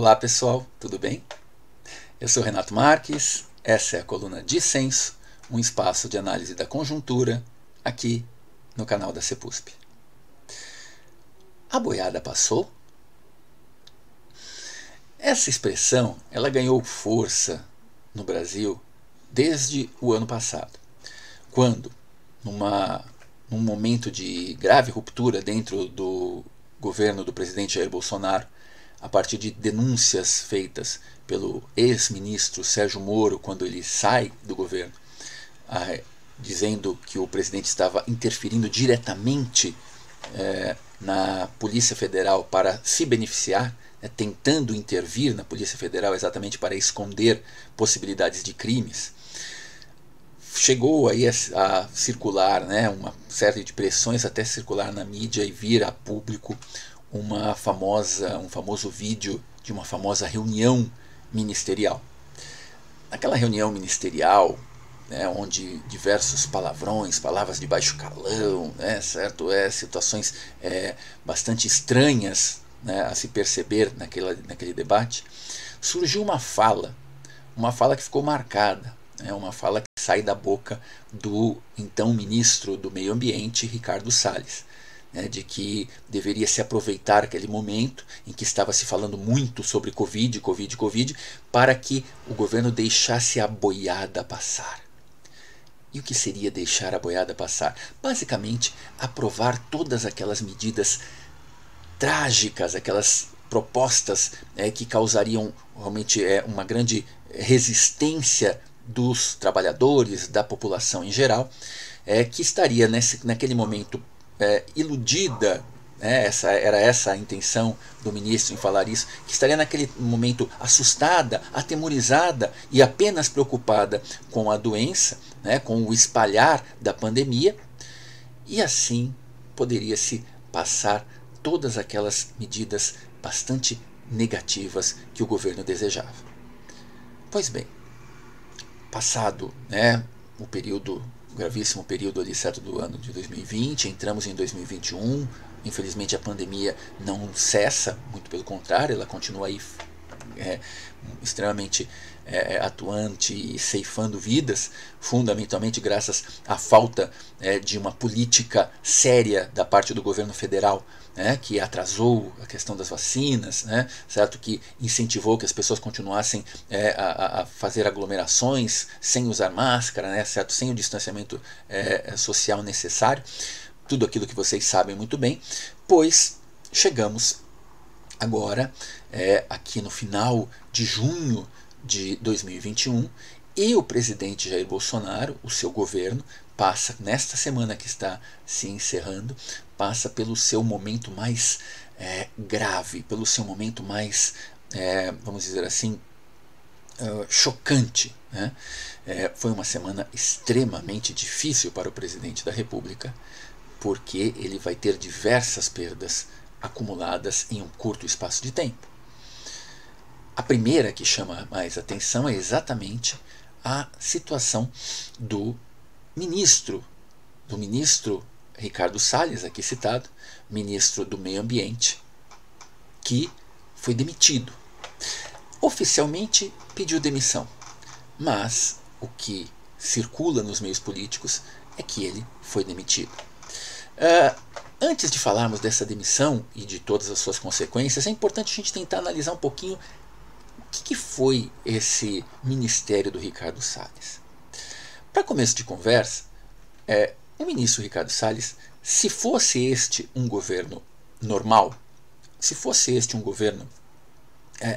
Olá pessoal, tudo bem? Eu sou Renato Marques, essa é a coluna Dissenso, um espaço de análise da conjuntura, aqui no canal da CEPUSP. A boiada passou? Essa expressão ela ganhou força no Brasil desde o ano passado, quando, num momento de grave ruptura dentro do governo do presidente Jair Bolsonaro, a partir de denúncias feitas pelo ex-ministro Sérgio Moro quando ele sai do governo, dizendo que o presidente estava interferindo diretamente na Polícia Federal para se beneficiar, tentando intervir na Polícia Federal exatamente para esconder possibilidades de crimes. Chegou aí a circular, uma série de pressões até circular na mídia e vir a público um famoso vídeo de uma famosa reunião ministerial. Naquela reunião ministerial, onde diversos palavrões, palavras de baixo calão, situações bastante estranhas a se perceber naquele debate, surgiu uma fala que ficou marcada, uma fala que sai da boca do então ministro do Meio Ambiente, Ricardo Salles, de que deveria se aproveitar aquele momento em que estava se falando muito sobre Covid, para que o governo deixasse a boiada passar. E o que seria deixar a boiada passar? Basicamente, aprovar todas aquelas medidas trágicas, aquelas propostas que causariam realmente uma grande resistência dos trabalhadores, da população em geral, que estaria naquele momento iludida, era essa a intenção do ministro em falar isso, que estaria naquele momento assustada, atemorizada e apenas preocupada com a doença, com o espalhar da pandemia, e assim poderia-se passar todas aquelas medidas bastante negativas que o governo desejava. Pois bem, passado o gravíssimo período ali, certo, do ano de 2020, entramos em 2021, infelizmente a pandemia não cessa, muito pelo contrário, ela continua aí extremamente atuante e ceifando vidas, fundamentalmente graças à falta de uma política séria da parte do governo federal, que atrasou a questão das vacinas, certo? Que incentivou que as pessoas continuassem a fazer aglomerações sem usar máscara, certo? Sem o distanciamento social necessário, tudo aquilo que vocês sabem muito bem, pois chegamos agora aqui no final de junho de 2021 e o presidente Jair Bolsonaro, o seu governo, passa, nesta semana que está se encerrando, passa pelo seu momento mais grave, pelo seu momento mais, vamos dizer assim, chocante. Foi uma semana extremamente difícil para o presidente da República, porque ele vai ter diversas perdas acumuladas em um curto espaço de tempo. A primeira que chama mais atenção é exatamente a situação do ministro Ricardo Salles, aqui citado, ministro do Meio Ambiente, que foi demitido. Oficialmente pediu demissão, mas o que circula nos meios políticos é que ele foi demitido. Antes de falarmos dessa demissão e de todas as suas consequências, é importante a gente tentar analisar um pouquinho o que foi esse ministério do Ricardo Salles. Para começo de conversa, o ministro Ricardo Salles, se fosse este um governo normal, se fosse este um governo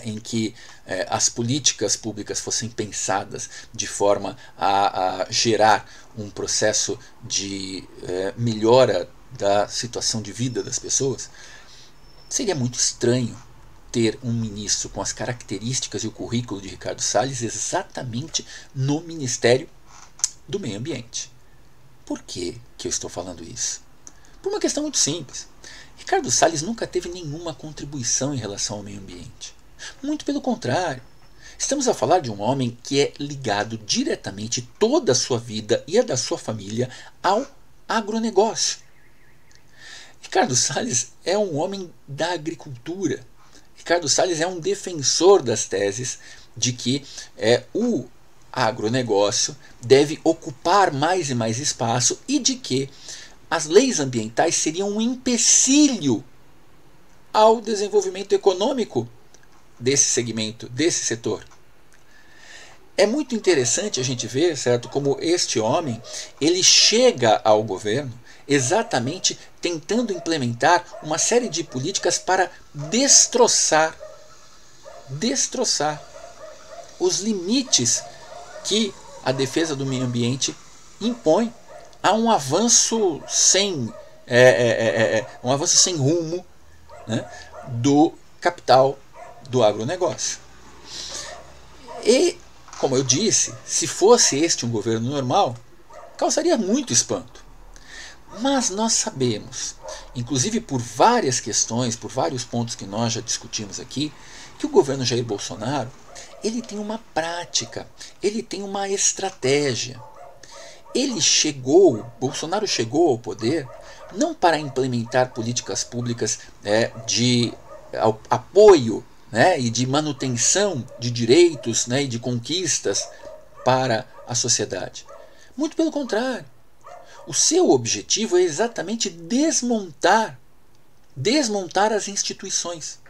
em que as políticas públicas fossem pensadas de forma a gerar um processo de melhora da situação de vida das pessoas, seria muito estranho ter um ministro com as características e o currículo de Ricardo Salles exatamente no Ministério do Meio Ambiente. Por que eu estou falando isso? Por uma questão muito simples. Ricardo Salles nunca teve nenhuma contribuição em relação ao meio ambiente. Muito pelo contrário. Estamos a falar de um homem que é ligado diretamente toda a sua vida e a da sua família ao agronegócio. Ricardo Salles é um homem da agricultura. Ricardo Salles é um defensor das teses de que o agronegócio deve ocupar mais e mais espaço e de que as leis ambientais seriam um empecilho ao desenvolvimento econômico desse segmento, desse setor. É muito interessante a gente ver, certo, como este homem, ele chega ao governo exatamente tentando implementar uma série de políticas para destroçar os limites que a defesa do meio ambiente impõe a um avanço sem rumo, né, do capital do agronegócio. E, como eu disse, se fosse este um governo normal, causaria muito espanto. Mas nós sabemos, inclusive por várias questões, por vários pontos que nós já discutimos aqui, que o governo Jair Bolsonaro, ele tem uma prática, ele tem uma estratégia. Bolsonaro chegou ao poder não para implementar políticas públicas de apoio, né, e de manutenção de direitos, né, e de conquistas para a sociedade. Muito pelo contrário. O seu objetivo é exatamente desmontar as instituições.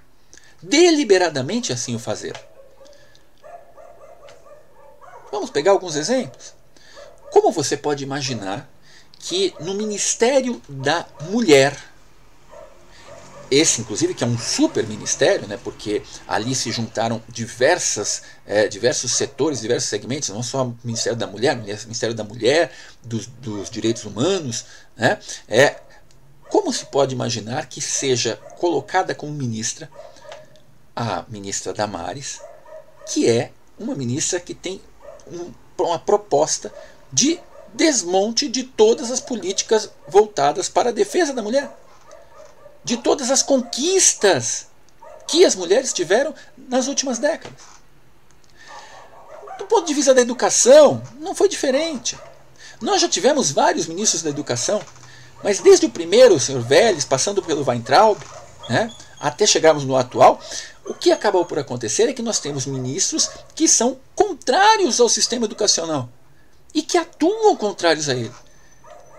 Deliberadamente assim o fazer. Vamos pegar alguns exemplos? Como você pode imaginar que no Ministério da Mulher, esse inclusive que é um super ministério, né, porque ali se juntaram diversos setores, diversos segmentos, não só o Ministério da Mulher, Ministério da Mulher, dos Direitos Humanos, né, como se pode imaginar que seja colocada como ministra a ministra Damares, que é uma ministra que tem uma proposta de desmonte de todas as políticas voltadas para a defesa da mulher, de todas as conquistas que as mulheres tiveram nas últimas décadas. Do ponto de vista da educação, não foi diferente. Nós já tivemos vários ministros da educação, mas desde o primeiro, o Sr. Vélez, passando pelo Weintraub, né, até chegarmos no atual, o que acabou por acontecer é que nós temos ministros que são contrários ao sistema educacional e que atuam contrários a ele.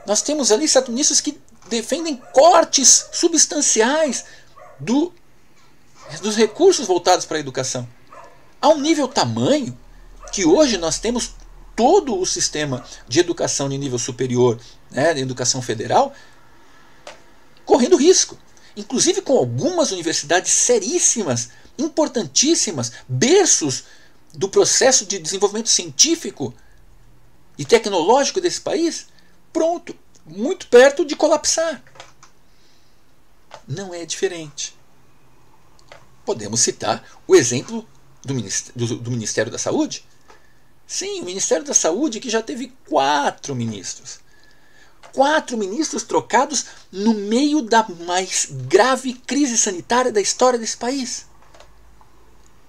Nós temos ali certos ministros que defendem cortes substanciais dos recursos voltados para a educação, a um nível tamanho que hoje nós temos todo o sistema de educação de nível superior, né, de educação federal, correndo risco. Inclusive com algumas universidades seríssimas, importantíssimas, berços do processo de desenvolvimento científico e tecnológico desse país, pronto, muito perto de colapsar. Não é diferente. Podemos citar o exemplo do Ministério da Saúde. Sim, o Ministério da Saúde que já teve 4 ministros. 4 ministros trocados no meio da mais grave crise sanitária da história desse país.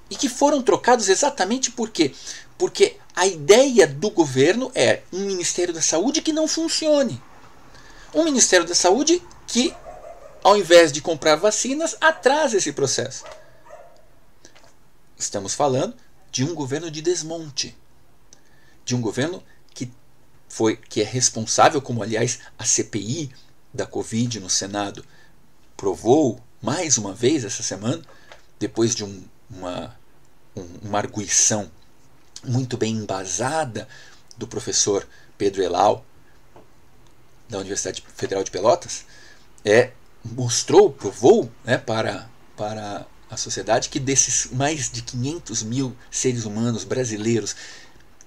E que foram trocados exatamente por quê? Porque a ideia do governo é um Ministério da Saúde que não funcione. Um Ministério da Saúde que, ao invés de comprar vacinas, atrasa esse processo. Estamos falando de um governo de desmonte. De um governo que é responsável, como aliás a CPI da Covid no Senado provou mais uma vez essa semana, depois de uma arguição muito bem embasada do professor Pedro Elal, da Universidade Federal de Pelotas, provou, né, para a sociedade que desses mais de 500 mil seres humanos brasileiros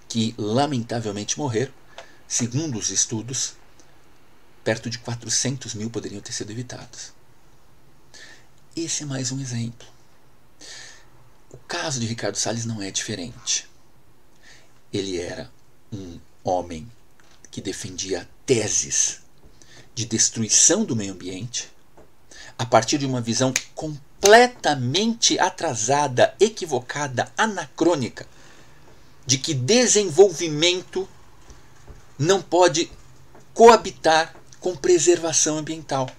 que lamentavelmente morreram, segundo os estudos, perto de 400 mil poderiam ter sido evitados. Esse é mais um exemplo. O caso de Ricardo Salles não é diferente. Ele era um homem que defendia teses de destruição do meio ambiente a partir de uma visão completamente atrasada, equivocada, anacrônica, de que desenvolvimento não pode coabitar com preservação ambiental.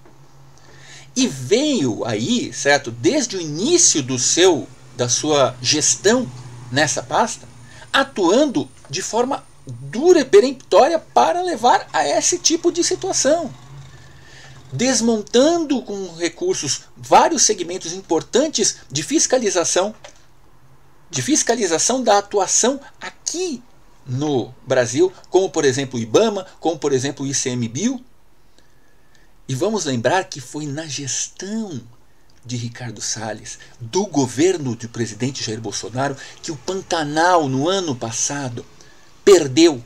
e veio aí, certo, desde o início da sua gestão nessa pasta, atuando de forma dura e peremptória para levar a esse tipo de situação, desmontando com recursos vários segmentos importantes de fiscalização da atuação aqui no Brasil, como por exemplo o IBAMA, como por exemplo o ICMBio. E vamos lembrar que foi na gestão de Ricardo Salles, do governo do presidente Jair Bolsonaro, que o Pantanal no ano passado perdeu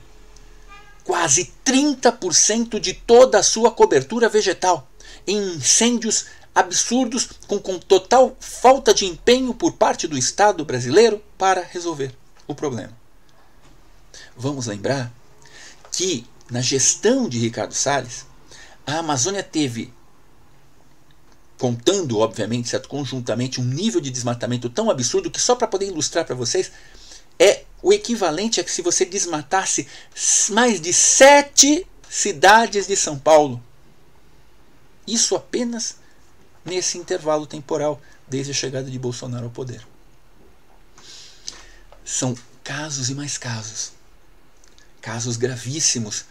quase 30% de toda a sua cobertura vegetal em incêndios absurdos, com total falta de empenho por parte do Estado brasileiro para resolver o problema. Vamos lembrar que na gestão de Ricardo Salles, a Amazônia teve, contando obviamente, certo, conjuntamente, um nível de desmatamento tão absurdo que, só para poder ilustrar para vocês, é o equivalente a que se você desmatasse mais de 7 cidades de São Paulo. Isso apenas nesse intervalo temporal, desde a chegada de Bolsonaro ao poder. São casos e mais casos. Casos gravíssimos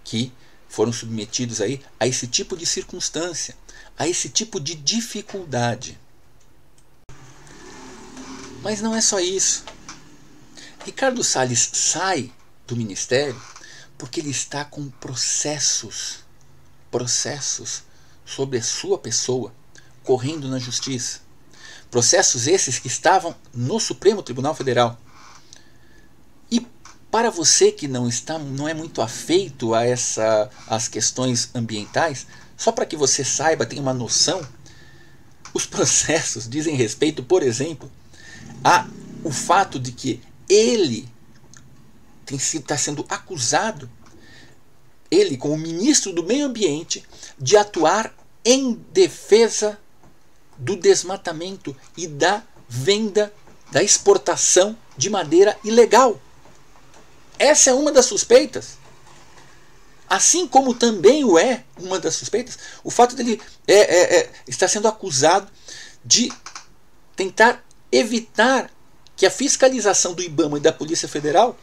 que foram submetidos aí a esse tipo de circunstância, a esse tipo de dificuldade. Mas não é só isso. Ricardo Salles sai do ministério porque ele está com processos sobre a sua pessoa correndo na justiça. Processos esses que estavam no Supremo Tribunal Federal. E para você que não é muito afeito a as questões ambientais, só para que você saiba, tenha uma noção, os processos dizem respeito, por exemplo, ao fato de que ele está sendo acusado, ele como ministro do Meio Ambiente, de atuar em defesa do desmatamento e da venda, da exportação de madeira ilegal. Essa é uma das suspeitas. Assim como também uma das suspeitas, o fato dele estar sendo acusado de tentar evitar que a fiscalização do IBAMA e da Polícia Federal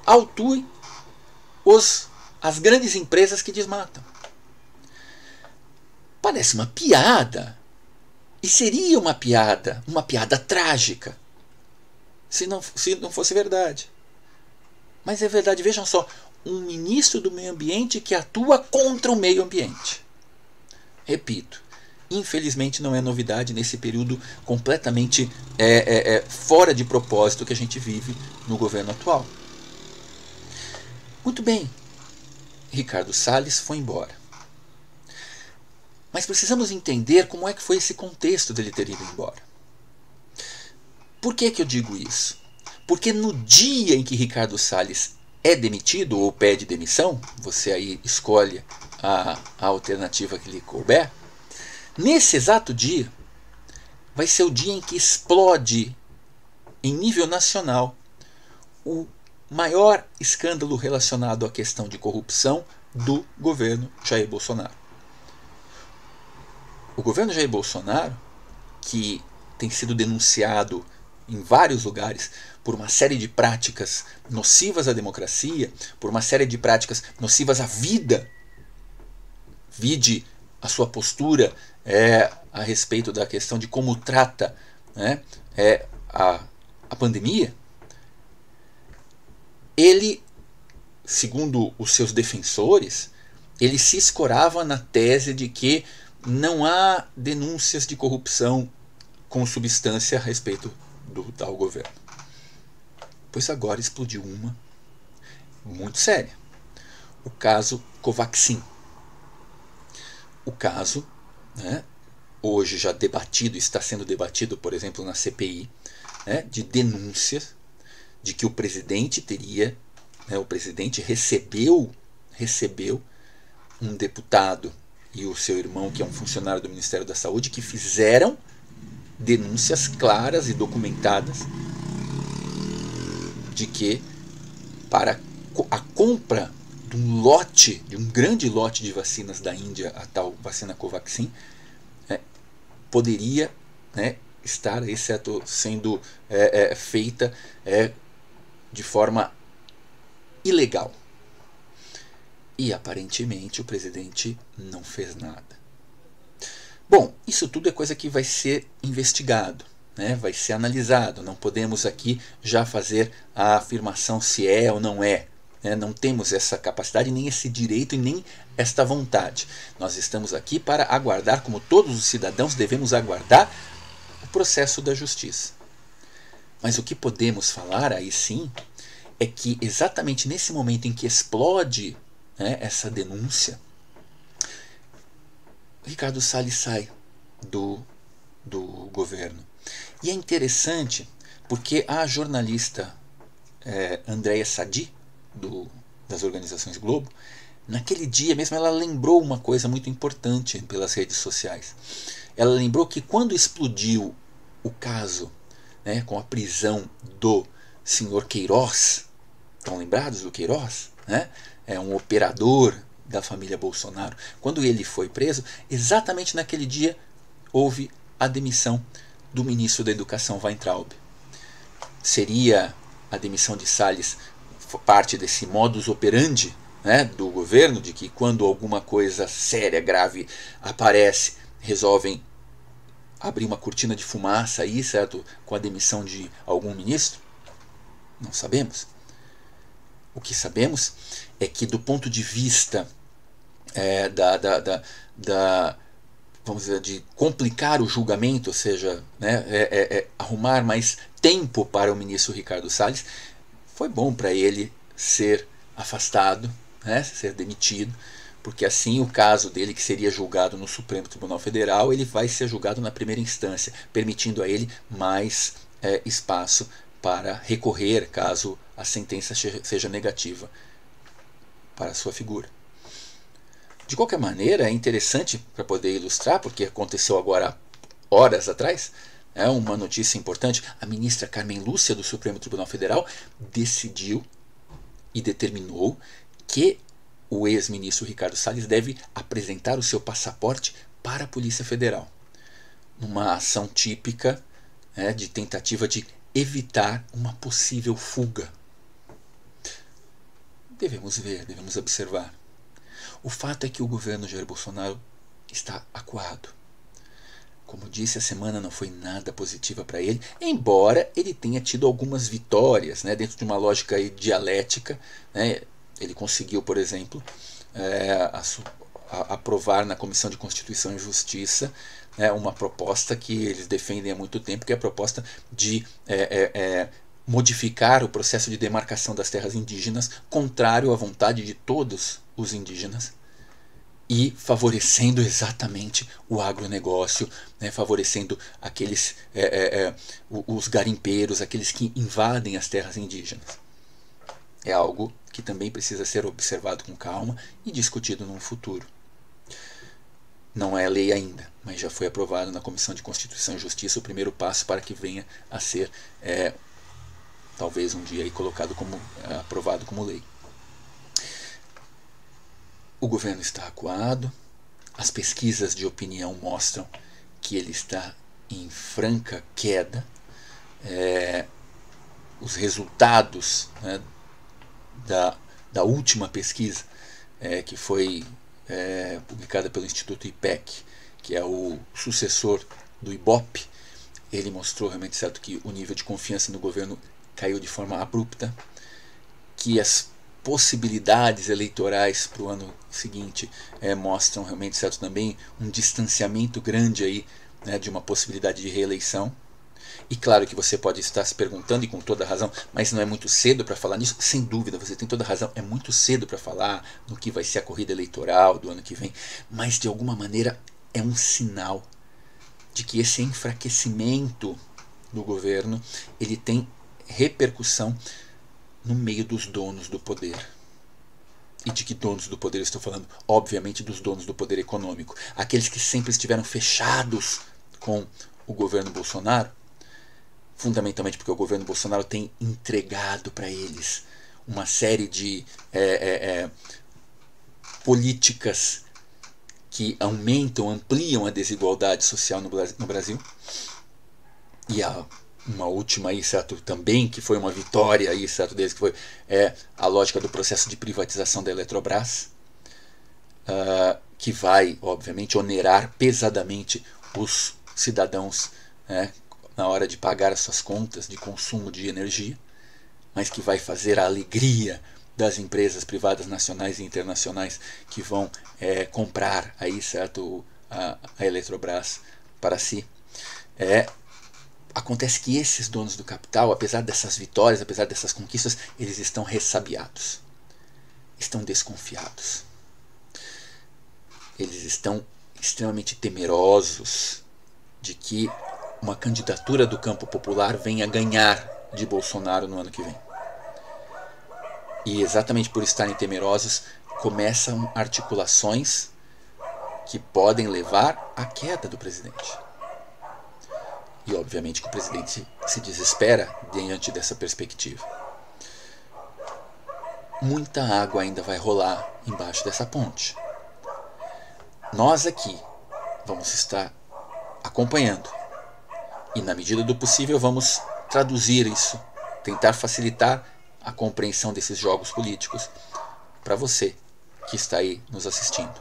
autue as grandes empresas que desmatam. Parece uma piada. E seria uma piada trágica, se não fosse verdade. Mas é verdade, vejam só, um ministro do meio ambiente que atua contra o meio ambiente. Repito, infelizmente não é novidade nesse período completamente fora de propósito que a gente vive no governo atual. Muito bem, Ricardo Salles foi embora. Mas precisamos entender como é que foi esse contexto dele ter ido embora. Por que eu digo isso? Porque no dia em que Ricardo Salles é demitido ou pede demissão, você aí escolhe a alternativa que lhe couber, nesse exato dia vai ser o dia em que explode em nível nacional o maior escândalo relacionado à questão de corrupção do governo Jair Bolsonaro. O governo Jair Bolsonaro, que tem sido denunciado em vários lugares por uma série de práticas nocivas à democracia, por uma série de práticas nocivas à vida, vide a sua postura a respeito da questão de como trata a pandemia, ele, segundo os seus defensores, ele se escorava na tese de que não há denúncias de corrupção com substância a respeito do tal governo. Pois agora explodiu uma muito séria. O caso Covaxin. O caso, hoje já debatido, está sendo debatido, por exemplo, na CPI, de denúncias de que o presidente o presidente recebeu um deputado e o seu irmão, que é um funcionário do Ministério da Saúde, que fizeram denúncias claras e documentadas de que para a compra de um grande lote de vacinas da Índia, a tal vacina Covaxin, poderia, né, estar exceto sendo feita de forma ilegal. E aparentemente o presidente não fez nada. Bom, isso tudo é coisa que vai ser investigado, né? Vai ser analisado. Não podemos aqui já fazer a afirmação se é ou não é. Não temos essa capacidade, nem esse direito e nem esta vontade. Nós estamos aqui para aguardar, como todos os cidadãos devemos aguardar, o processo da justiça. Mas o que podemos falar aí sim é que exatamente nesse momento em que explode, né, essa denúncia, Ricardo Salles sai do governo. E é interessante porque a jornalista Andréa Sadi, das organizações Globo, naquele dia mesmo ela lembrou uma coisa muito importante pelas redes sociais. Ela lembrou que quando explodiu o caso, né, com a prisão do senhor Queiroz, estão lembrados do Queiroz? Né? É um operador da família Bolsonaro. Quando ele foi preso, exatamente naquele dia houve a demissão do ministro da Educação, Weintraub. Seria a demissão de Salles parte desse modus operandi, né, do governo, de que quando alguma coisa séria, grave aparece, resolvem abrir uma cortina de fumaça aí, certo, com a demissão de algum ministro? Não sabemos. O que sabemos é que do ponto de vista vamos dizer, de complicar o julgamento, ou seja, né, arrumar mais tempo para o ministro Ricardo Salles, foi bom para ele ser afastado, né, ser demitido, porque assim o caso dele, que seria julgado no Supremo Tribunal Federal, ele vai ser julgado na primeira instância, permitindo a ele mais espaço para recorrer caso a sentença seja negativa para a sua figura. De qualquer maneira, é interessante para poder ilustrar, porque aconteceu agora horas atrás, uma notícia importante. A ministra Carmen Lúcia do Supremo Tribunal Federal decidiu e determinou que o ex-ministro Ricardo Salles deve apresentar o seu passaporte para a Polícia Federal, numa ação típica, de tentativa de evitar uma possível fuga. Devemos ver, devemos observar. O fato é que o governo Jair Bolsonaro está acuado. Como disse, a semana não foi nada positiva para ele, embora ele tenha tido algumas vitórias, né, dentro de uma lógica aí dialética. Né, ele conseguiu, por exemplo, aprovar na Comissão de Constituição e Justiça, né, uma proposta que eles defendem há muito tempo, que é a proposta de modificar o processo de demarcação das terras indígenas, contrário à vontade de todos os indígenas, e favorecendo exatamente o agronegócio, né, favorecendo aqueles os garimpeiros, aqueles que invadem as terras indígenas. É algo que também precisa ser observado com calma e discutido no futuro. Não é lei ainda, mas já foi aprovado na Comissão de Constituição e Justiça o primeiro passo para que venha a ser talvez um dia aí colocado como aprovado como lei. O governo está acuado, as pesquisas de opinião mostram que ele está em franca queda. Os resultados, né, da última pesquisa, que foi publicada pelo Instituto IPEC, que é o sucessor do IBOP, ele mostrou realmente certo que o nível de confiança no governo caiu de forma abrupta, que as possibilidades eleitorais para o ano seguinte mostram realmente certo também um distanciamento grande aí, né, de uma possibilidade de reeleição. E claro que você pode estar se perguntando, e com toda razão, mas não é muito cedo para falar nisso? Sem dúvida, você tem toda razão, é muito cedo para falar no que vai ser a corrida eleitoral do ano que vem, mas de alguma maneira é um sinal de que esse enfraquecimento do governo ele tem repercussão no meio dos donos do poder. E de que donos do poder eu estou falando? Obviamente dos donos do poder econômico. Aqueles que sempre estiveram fechados com o governo Bolsonaro, fundamentalmente porque o governo Bolsonaro tem entregado para eles uma série de políticas que aumentam, ampliam a desigualdade social no Brasil. E uma última aí, certo, também, que foi uma vitória aí, certo, deles, que foi a lógica do processo de privatização da Eletrobras, que vai, obviamente, onerar pesadamente os cidadãos, né, na hora de pagar as suas contas de consumo de energia, mas que vai fazer a alegria das empresas privadas nacionais e internacionais que vão comprar aí, certo, a Eletrobras para si. Acontece que esses donos do capital, apesar dessas vitórias, apesar dessas conquistas, eles estão ressabiados, estão desconfiados. Eles estão extremamente temerosos de que uma candidatura do campo popular venha ganhar de Bolsonaro no ano que vem. E exatamente por estarem temerosos, começam articulações que podem levar à queda do presidente. E obviamente que o presidente se desespera diante dessa perspectiva. Muita água ainda vai rolar embaixo dessa ponte. Nós aqui vamos estar acompanhando. E na medida do possível vamos traduzir isso, tentar facilitar a compreensão desses jogos políticos para você que está aí nos assistindo.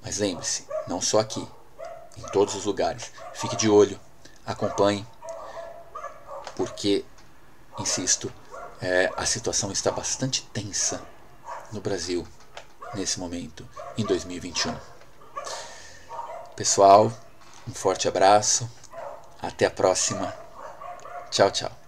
Mas lembre-se, não só aqui, em todos os lugares. Fique de olho, acompanhe, porque, insisto, a situação está bastante tensa no Brasil nesse momento, em 2021. Pessoal, um forte abraço, até a próxima. Tchau, tchau.